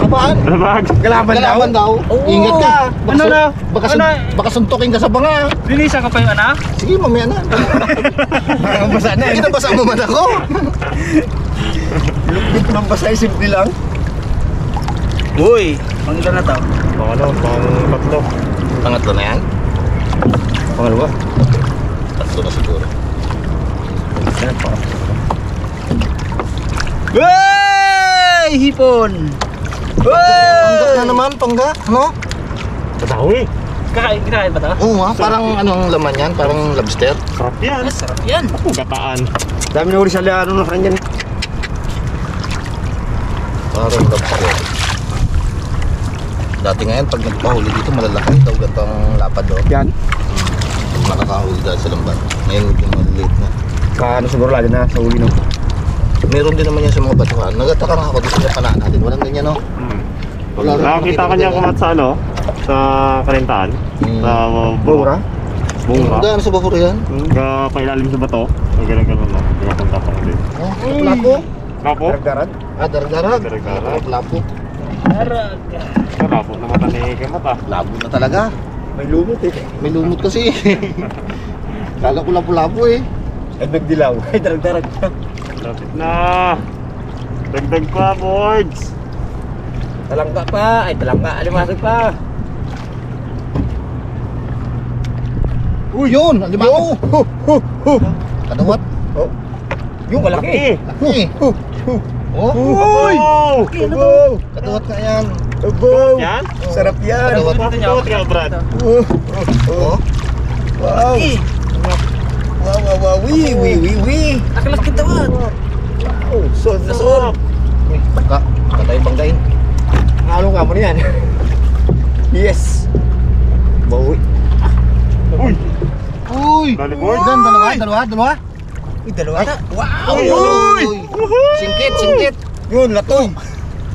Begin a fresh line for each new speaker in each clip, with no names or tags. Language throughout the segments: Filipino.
Kalaban. Kalaban daw. Ingat ka. Baka suntukin ka sa banga.
Linisan ka pa yung anak?
Sige, mamaya na. Basa na. Hindi na basa mo man ako. Lukbit ng basa, simple lang.
Uy, pangila na to.
Pang-tatlo. Pangatlo na yan? Pangalawa? Tatlo na siguro.
Wey! Hipon!
Pangga na naman, pangga. Ano?
Katawi.
Kinakain ba ito?
Oo nga, parang anong laman yan? Parang lobster.
Sarap yan.
Sarap yan.
Gataan.
Dami na uli sa liano na kanyan.
Parang lobster. Dati ngayon, pag nagpahuli dito, malalaki daw gantong lapad doon.
Yan.
Makakahuli dahil sa lambat. Ngayon, medyo maliliit na.
Kaano siguro lagi na sa uli no.
Meron din naman yan sa mga batuhan. Nagataka nga ako dito sa panaan natin. Walang ganyan, no? Wala rin
Nakakita ka niya kumat sa ano? Sa Kalintaan? Sa
Bura?
Bunga?
Gano'n sa bahuro yan?
Pailalim sa bato? Ganun no? Pinapunta pa ko din.
Oh, lapo.
Lapo?
Darag-darag.
Darag-darag.
Darag-darag.
Lapo.
Darag.
Lapo na mata ni Kemat ah.
Labo na talaga.
May lumot eh.
May lumot kasi. Kala ko lapo-lapo eh.
Ay nagdilaw. Ay darag-darag.
Lapit na. Dagdag pa boards.
Talangka pa. Ay talangka. Alimasag pa.
Uy, yun! Alimango! Kadawat!
Oh. Yung malaki.
Laki! Oh!
Uy!
Oh!
Ubo!
Kadawat nga yan!
Ubo!
Yan?
Sarap yan.
Kadawat!
Bakit ka Brad?
Oh!
Wow! Wow, wow, wow. Wee.
Nakalaki tawad.
Oh, son na son.
Uy, bangka! Patay banggain!
Halong ka mo na yan. Yes. Bawi.
Uy!
Uy!
Lalipod?
Dalawa!
Uy, dalawa na. Wow!
Uy! Singkit!
Yun, lato.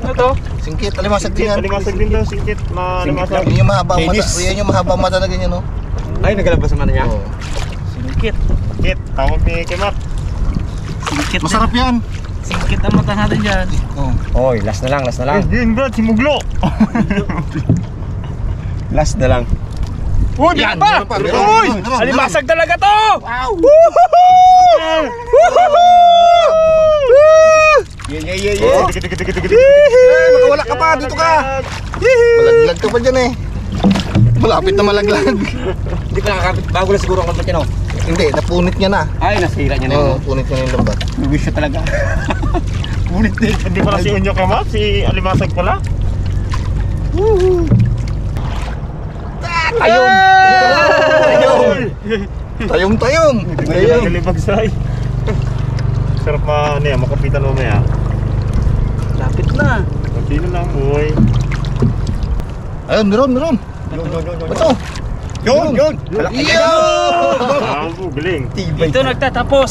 Ano to?
Singkit! Alimasag din yan!
Alimasag din daw, singkit. Alimasag.
Yan yung mahaba ang mata.
Chinese.
Yan yung mahaba ang mata na ganyan, no?
Ay, nagalabas naman niya.
Oh.
Singkit.
Singkit. Tawag ni Kemat.
Singkit.
Masarap yan!
Singkit ang mata natin dyan.
Oh.
Oy, last na lang.
Yun Brad, si Muglo.
Last na lang.
Uy,
Yan!
pa!
Meron
Uy!
pa!
Alimasag talaga to!
Wow!
Yeah.
Oh. Makawala ka pa! Dito ka! Malaglag ka pa dyan eh! Malapit na malaglag!
Hindi ka nakakapit. Bago na siguro ang kalpat niya, no?
Hindi, napunit niya na.
Ay, nasira niya na
Oo,
yun.
punit niya na yung lambat.
Wish siya talaga. Ulit din.
Hindi pala si Unyo Kemat, si Alimasag pala.
Tayong!
Nagalibagsay. Sarap ano yan, makapitan mamaya.
Lapit na.
Kunti na lang, boy.
Ayun, meron! Bato!
Yun!
Iyo!
Galing.
Dito nagtatapos,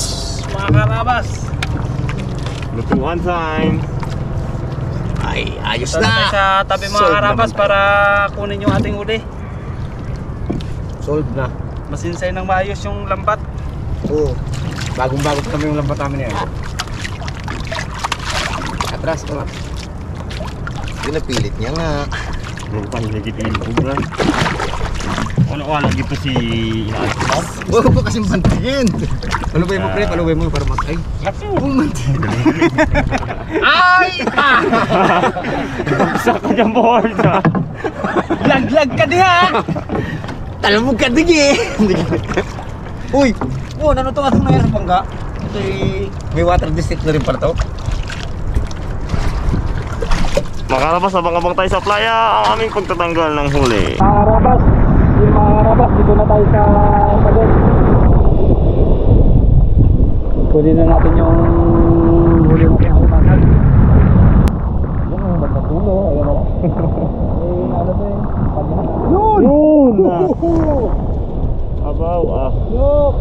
mga karabas.
Lutuan time.
Ay, ayos
Saan tayo
na.
sa tabi mga
Solve
karabas
naman.
para kunin yung ating uli.
Solve na.
Masinsay ng maayos yung lambat.
Oo. Bagong-bago kami yung lambat namin yan. Atras.
Pinapilit niya nga.
Lupan, nagitingin ko, bro. Ano ka, lagi pa si inaalis mo?
Huwag mo kasing bantingin.
Palubay mo, pre. Palubay mo para matay.
Ay!
Isa ka dyan, board, ha?
Laglag ka diha!
Talamog ka digi. Uy! Oh, ano to atong nangyari sa Bangga? May water district na rin pala to.
Makarabas, abang-abang tayo sa playa ang aming pagtatanggal ng huli.
Mga karabas, dito na tayo sa padet. Kunin na natin yung huli mo kaya kumakas. Yung magkatulo, ayan o. Ano to eh?
Yun! Abaw,
Yok!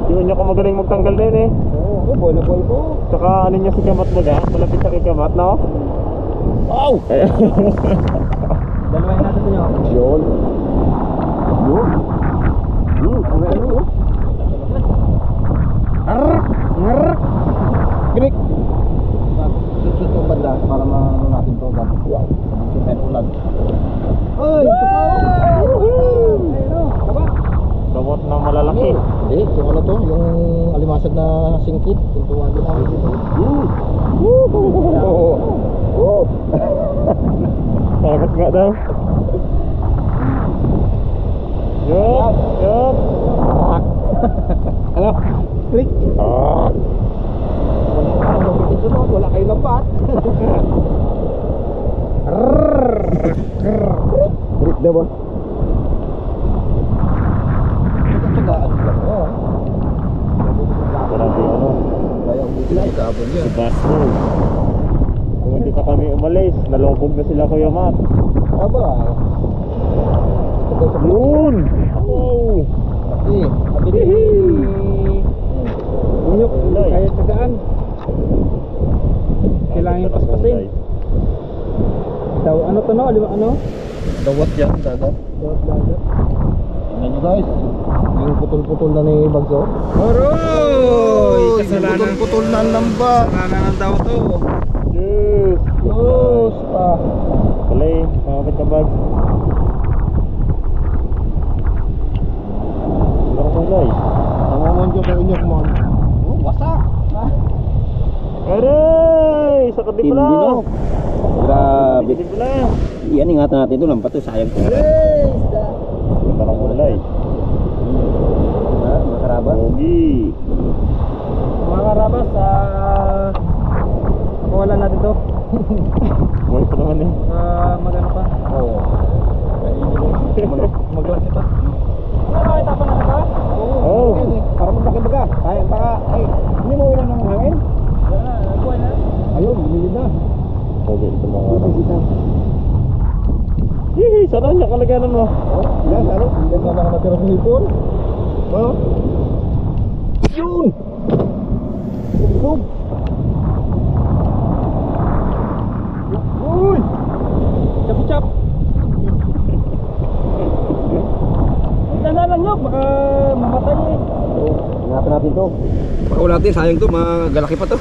Yun niya ka magaling magtanggal din eh.
Oo, boy na boy ko.
Tsaka ano niya si Kamat baga? Malapit sa kay Kamat, no?
Wow! Dalawain natin ito nyo.
Yun. Yun.
Girik!
shoot yung banda para maano natin to. Dapat sabihin tayo ulan. Ay!
Gamot na malalaki.
Hindi, yung ano to, yung alimasag na singkit. Yung tuwagin namin dito.
Sagat nga daw. Yup, yup.
Ano? Click!
Ah.
Sunod, wala kayo lambat. Click daw ba? Tagaan lang.
Grabe ano.
Bayang buti kabon yan.
Basto. Kung hindi pa kami umalis, nalobog na sila Kuya Matt.
Aba.
Yun! Oh!
Laki.
Unyok, kaya tagaan. Kailangan yung paspasin. Daw, ano to no? Ano?
Dawat yan, dagat.
Dawat dagat.
Tingnan nyo guys. Yung putol-putol na ni Bagso.
Oroy! Kasalanan.
Putol-putol na ang lamba.
Kasalanan ng daw to.
Yes!
Los pa.
Kulay, makapit ka bag. Ano kulay?
Nangungon ko kayo nyo kumon. Oh, wasak.
Aray! Sa kadibla!
Hindi no. Grabe.
Kadibla!
Yan, ingatan natin ito. Lampat to, sayang ko.
Ganda ng kulay.
Diba, mga karabas?
Pogi!
Mga karabas, kawalan natin to.
Buhay pa naman eh.
Magano pa?
Oo.
Maglaki pa. Ano, itapan natin ba?
Oh.
Para maglaki-baga. Kaya taka. Ay, hindi mo ilan ng hangin?
Buhay na.
Ayun, bumili na.
Pogi ito mga ano.
Bisita.
Hihi! Saan niya kalaganan mo?
Oh, yan, ano? Hindi na lang natira sa hipon. Oh. Yun! Bum! Uy!
Chap-chap. Tanda lang yun, baka mamatay eh.
Ingatan natin to.
Baka wala natin, sayang to. Magalaki pa to.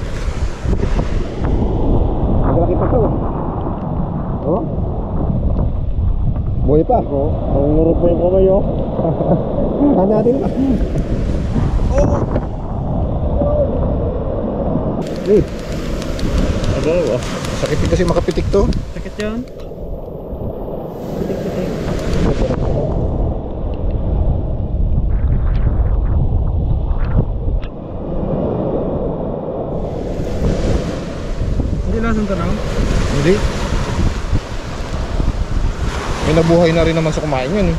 Maglaki pa to. Oh? Buhay pa.
Nangungurot mo yung kamay oh.
Saan natin pa? Eh,
Agaw ah.
sakit din kasi makapitik to.
Sakit yun. Hindi lasan to na?
Hindi. May nabuhay na rin naman sa kumain yun eh.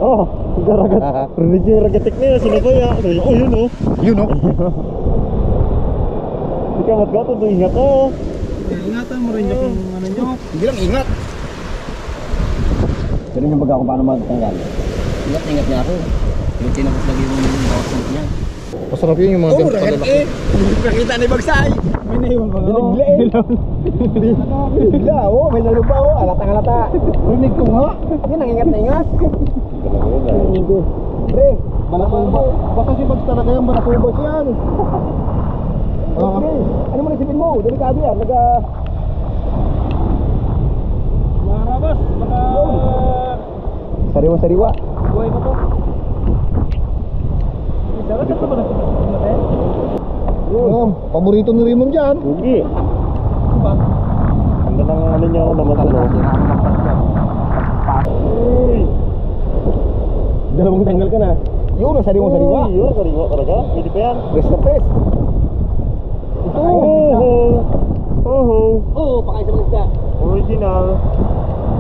Oh! Garagat. Rinig yung ragatik na yun. Sinabay ah. Oh yun oh.
Yun oh.
Hindi ka matgato. Ingat oh.
Ingatan mo rin yung ano nyo.
Hindi lang ingat.
Ganun yung baga kung paano magtanggal. Ingat niya ako. Yung tinapos lagi yung bawang niya.
Masarap yun yung mga ganito kalalaki.
Hindi ko nakita ni Bagsay.
May naiwan ba?
Binigla eh. Binigla oh. May nalupa oh. Alatang-alata. Rinig ko nga.
Yan, ang ingat na ingat.
Talaga yun ah.
Hindi. Pre, balasuba. Basta si Bags talaga yung balasubas yan. Ano mo nasipin mo? Delikado yan.
Mga karabas, baka
Sariwa-sariwa.
buhay pa to. Sarap ito ba natin?
Paborito ni Raymond dyan.
Pogi.
Ba?
Ganda ng ano niya ako naman tulo. Uy!
Dalawang tanggal ka na. Yun, ang sariwa-sariwa.
Uy, yun, sariwa talaga. Pwede pa yan.
Press na press. Ito.
Oho! Oho!
Oo, pakain sa mga isda.
Original.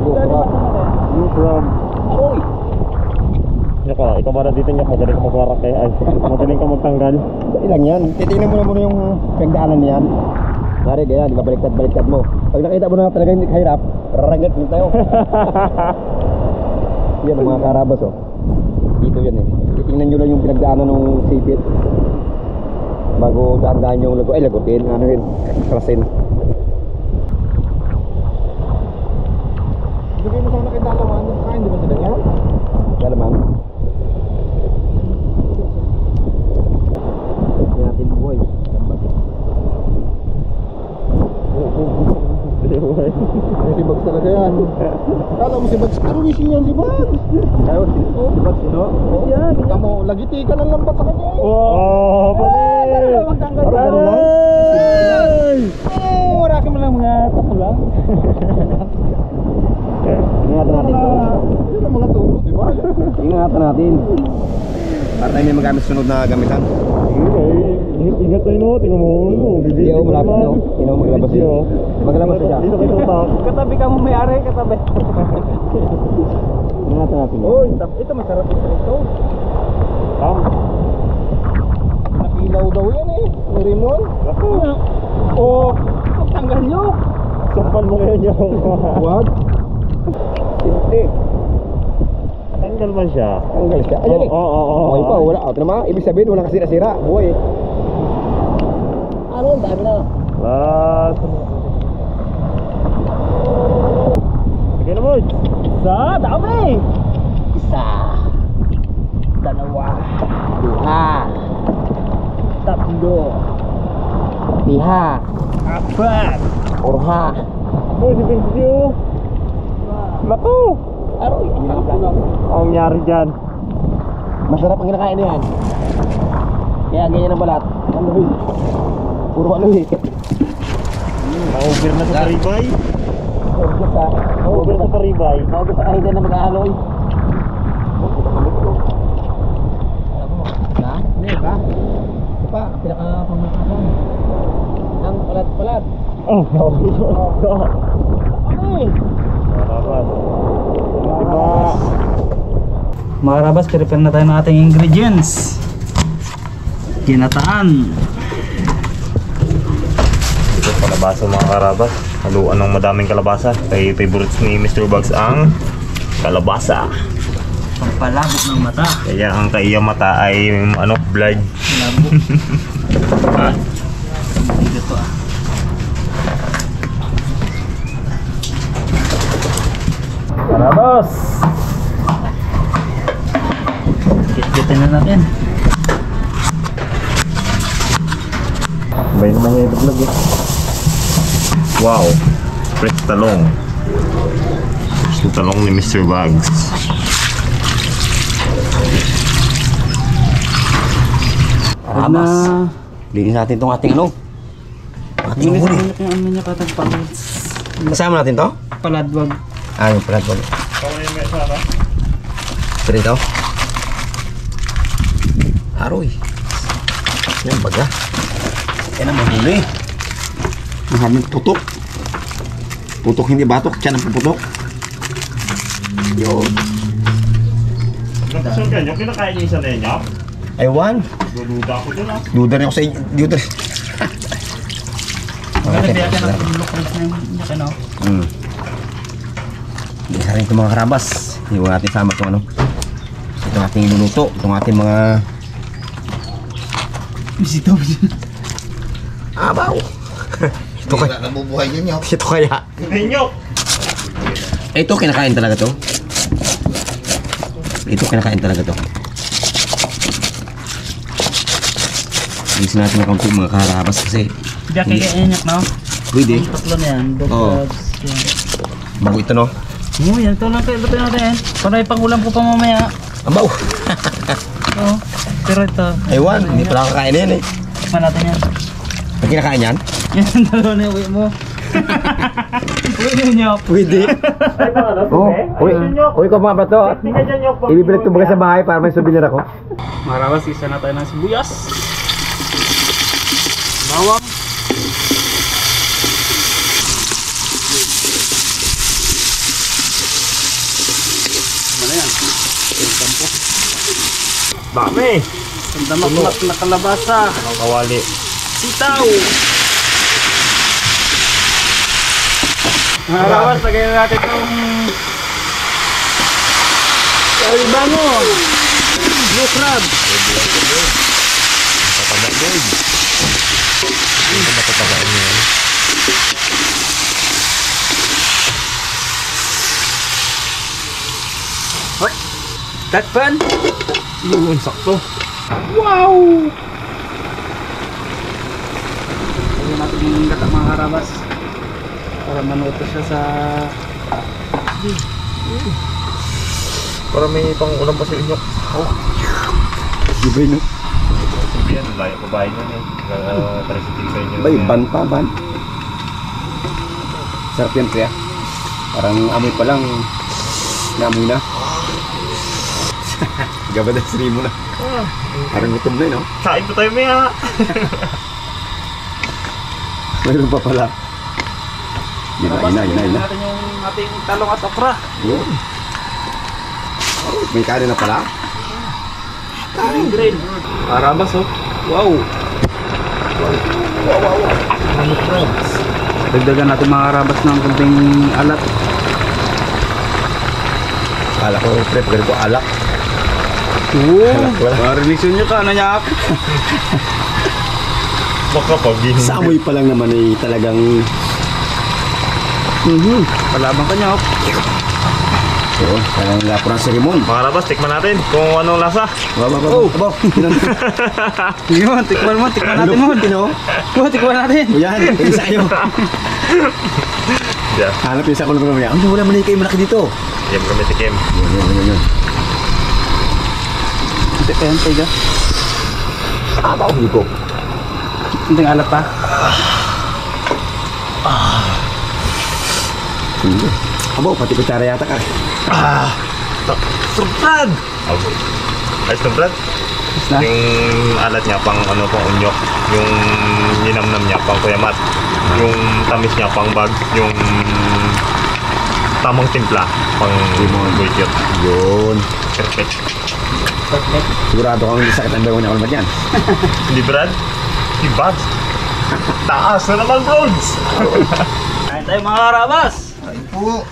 Dali pa sa natin.
You from.
Aroy!
Yak ka, ikaw ba na dito nyak? Magaling ka magwarak eh. Ay, magaling ka magtanggal.
Dali lang yan. Titignan mo na muna yung pagdaanan niyan. Nari, ganyan, di ba baliktad-baliktad mo. Pag nakita mo na talaga hindi kahirap, raragat mo tayo. Yan ang mga karabas oh. Dito yan eh. Titingnan nyo lang yung pinagdaanan ng sipit. Bago daan-daan yung lagutin, ano yun, krasin. Bigay mo sa mga nakita naman, kain di ba sila yan? Dalaman.
yan si Bag.
Ayaw, diba sino?
Yan.
Kamu, lagiti ka ng lambat sa kanya.
Oh, pare.
Wala ka man lang mga tapo lang.
Ingatan natin.
Yun ang mga tulog, di ba?
Ingatan natin. Para tayo may magamit sunod na gamitan.
Ingat tayo no, tingnan mo.
Hindi ako malapit na. Hindi ako maglabas yun. Maglabas na siya.
Dito kayo tutak.
Katabi ka mo may-ari, katabi.
Ingatan natin.
Uy, ito masarap ito.
Nakilaw daw yan eh. Ni Rimon.
Oh, tanggal nyo.
Sampal mo kayo niyo.
Huwag. Simple.
Tanggal ba siya?
Tanggal siya. Ayan eh. Buhay pa, wala. Ito naman, ibig sabihin, walang kasira-sira. Buhay eh.
Ano, dami na.
Last. Sige na, boy.
Isa, dami. Isa. Dalawa. Dua. Tatlo. Liha. Apat. Orha.
Boy, thank you. Naku!
Aroy,
Ang nangyari dyan.
Masarap ang kinakain na yan. Kaya ganyan ang balat. Ano eh? Puro ano eh.
Over na sa Paribay.
Orgus ha.
Over sa Paribay.
Orgus sa kahit na mag-ahaloy.
Ha? Hindi ba? Ito pa, pinaka-pamakasan. Ang palat-palat.
Oh, no.
Ay!
Marabas. Diba?
Mga rabas, prepare na tayo ng ating ingredients. Ginataan.
Ito kalabasa mga karabas. Haluan ng madaming kalabasa. Kay favorites ni Mr. Bugs ang kalabasa.
Pampalabok ng mata.
Kaya ang kaiyang mata ay ano, blood.
Labok. Dito to ah.
Karabas!
Kit-kitin na natin.
Bay naman yung itlog eh. Wow! Fresh talong. Fresh talong ni Mr. Bugs.
Karabas. Linis natin itong ating ano. Ating
Linis
huli.
na yung ano niya katagpangit.
Kasama natin to?
Paladwag.
Ah, yung pala. Ito rin to. Aroy. Yan baga. Yan ang mahuli. Maraming putok. Putok hindi batok. Tiyan ang puputok. Yun.
Nagkasun ka nyo? Kinakain niyo isa na inyo?
Aywan.
Dududa ako dyan ah.
Duda rin ako sa inyo. Duda rin.
Maganda biya ka ng look rice na yung ano.
Isa rin itong mga karabas. Hindi natin sama itong ano. Itong ating iluluto. Itong ating mga...
Bisito.
Abaw! Ito kaya...
Nabubuhay yun yun.
Ito kaya...
Ninyo!
Ito kinakain talaga to. Ito kinakain talaga to. Isin natin ng kaunti mga karabas kasi
Biya kaya inyak no?
pwede.
Tatlo na yan.
Oo. Bago ito no.
Oo, yan. Ito lang kayo. Ito natin. Para ipangulam ko pa mamaya.
Abaw!
Oo. Pero ito.
Aywan, hindi pala kakain na yan eh.
Tikman natin yan.
May kinakain yan?
Yan ang dalawa na yung uwi mo. Uwi niyo.
Pwede.
Ay, pa ano?
Oh, uy, uy ko mga bato.
Hindi ka dyan yung
Ibibilit ko baga sa bahay para may souvenir ako.
Marawas, isa na tayo ng sibuyas. Bawang. Ano yan? Tampo.
Dami!
Ang damak na kalabasa.
Ang kawali.
Sitaw. Marawas, lagay na natin itong bango. Blue crab. Takpan.
Yun, sakto.
Wow! Lagyan natin yung gata mga karabas para manuto siya sa
Para may pang ulam pa sa inyo. Oh.
Iba yun.
Sabi yan, layo pa bahay nyo eh. Parasitin sa inyo.
Ba, ban pa, ban. Sarap yan, pre. Parang amoy pa lang. Naamoy na. Gabad ang siri mo na. Parang gutom na yun, no?
Kain pa tayo maya.
Mayroon pa pala. Yun na.
natin yung ating talong at okra.
Yun. Oh, may kanin na pala.
Green. Arabas oh. Wow. Dagdagan natin mga arabas ng konting alat.
Kala ko, pre, pagkali ko alak.
Marinisyon nyo ka, nanyak.
Baka pag
Sa amoy pa lang naman ay talagang
Palabang ka niya.
oo, talagang lapo ng seremon.
Mga rabas, tikman natin kung anong lasa.
Abo,
Yun, tikman natin mo. Tikman natin.
yan, isa kayo.
Yeah.
Hanap yung isa ko lang mamaya. Ang wala man kayo malaki dito.
Yan kami tikim.
Yun.
Ayan, tiga.
Aba, ko.
Kunting alat pa.
Abo, pati kutsara yata ka.
Surprad! Ayos na Brad.
Na?
Yung alat niya pang ano pang unyok. Yung ninamnam niya pang kuyamat. Yung tamis niya pang bag. Yung tamang timpla pang buikyot.
Yun.
Perfect.
Sigurado kang hindi sakit ang bago niya kalmat yan.
Hindi Brad? Di bags. Taas na naman Brods!
Kain tayo mga arabas.
Ay po.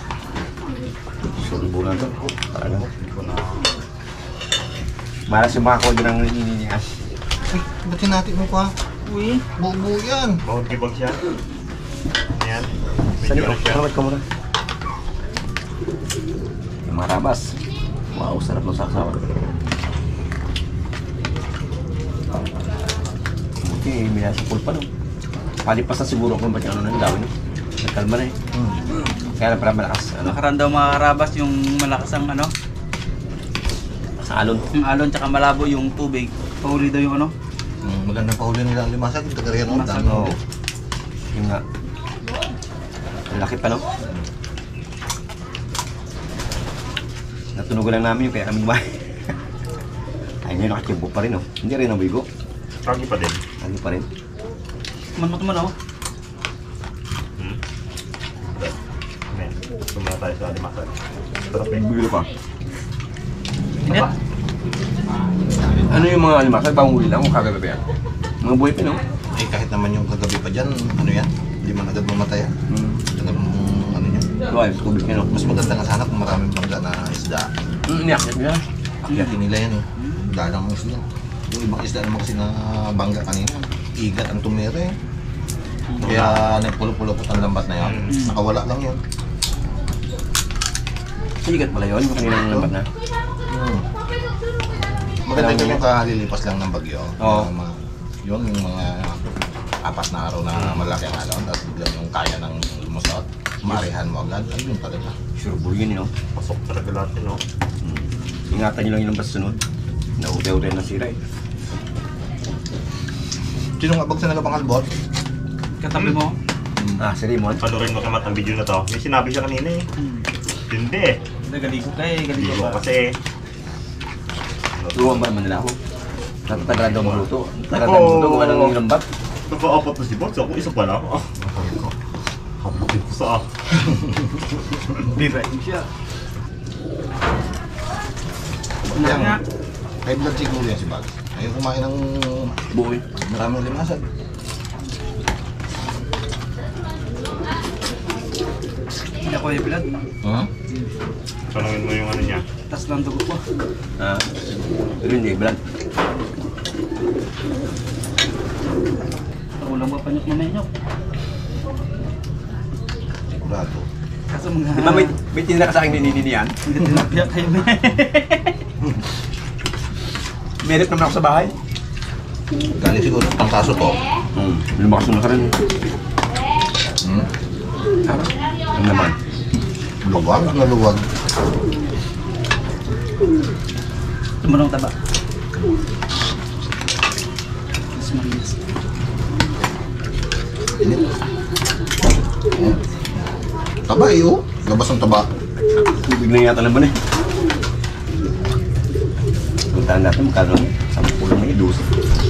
Sulbulan to. Talaga. Malas yung mga kode ng nininihan.
Ay, ba't natin mo pa?
Uy.
Buo yan.
Bawag kibag siya. Yan.
Saan
Medyo
yun?
siya.
Salamat ka muna. Yung mga rabas. Wow, sarap ng saksawa. Okay, may nasa pool pa no. Palipas na siguro kung ba't yung ano na gawin. Nagkalma na eh. Kaya na pala malakas. Ano?
Nakaran daw mga arabas yung malakas ang ano.
Sa alon.
Yung alon tsaka malabo yung tubig. Pahuli daw yung ano.
Magandang pahuli nila ang limasag. Tagariyan mo.
Limasag,
Dami.
Oo. Yung nga. Ang laki pa no. Natunugan lang namin yung kaya kami kumain. Ay ngayon nakatiyempo pa rin no. Hindi rin ang bigo.
Kagi pa din.
Ano pa rin.
Tuman oh.
Amen. Tumaya tayo sa alimasag. Sarap eh.
Biglo pa.
Ingat.
Ano yung mga alimasag? Bagong huli lang o kagabi ba yan? Mga buhay pa no?
Eh kahit naman yung kagabi pa dyan, ano yan? Hindi man agad mamatay yan. Tagal mong ano yan.
Ay, tubig nyo no?
Mas maganda nga sana kung maraming bangga na isda.
Niyakit nyo na.
Akyatin nila yan eh. Dalang ang isda. Yung ibang isda naman kasi na bangga kanina, igat ang tumira eh. Kaya nagpulo-pulo ang lambat na yan. Nakawala lang yun.
Sigat pala yun, yung kaninang lambat na.
Maganda yun yung kalilipas lang ng bagyo.
Oo.
Yun yung mga apat na araw na malaki ang alon, tapos biglang yung kaya ng lumusot, marihan mo agad, ayun talaga.
Sure ball yun no?
Pasok talaga lahat yun, no?
Ingatan nyo lang yung basta sunod. Naute-ute na sira eh.
Sino nga bag sa nagapangalbot?
Katabi mo.
Ah, si Raymond.
Ano rin makamat ang video na to? May sinabi siya kanina eh. Hindi eh.
Nagaligo ka eh.
Hindi
Galigo
ko
ka.
kasi
Luwan ba naman nila ako? Natatagal daw magluto. Natatagal magluto, gawa ng lambat.
naka-apat na si Box. Ako isa pa lang. Habutin ko sa
Birahin siya.
Yan nga. High blood siguro yan si Bag. Ayaw kumain ng
Buoy.
maraming limasag.
Hindi ako yung blood.
Tanungin mo yung ano niya.
Tas lang dugo ko.
Ah, pero hindi, Brad.
Ulang ba panyok na menyok?
Sigurado.
Kaso mga...
Di ba may tinira ka sa akin nininin yan?
Hindi tilapia kayo me.
Merit naman ako sa bahay.
Galing siguro pang kaso to.
Lumakas naman ka rin. Ano naman?
Luwag na luwag.
Tumarong taba. Mas malinis.
Taba eh, oh. Labas ang taba.
Tubig na yata naman eh. Puntaan natin, magkano lang. 10 lang eh, 12.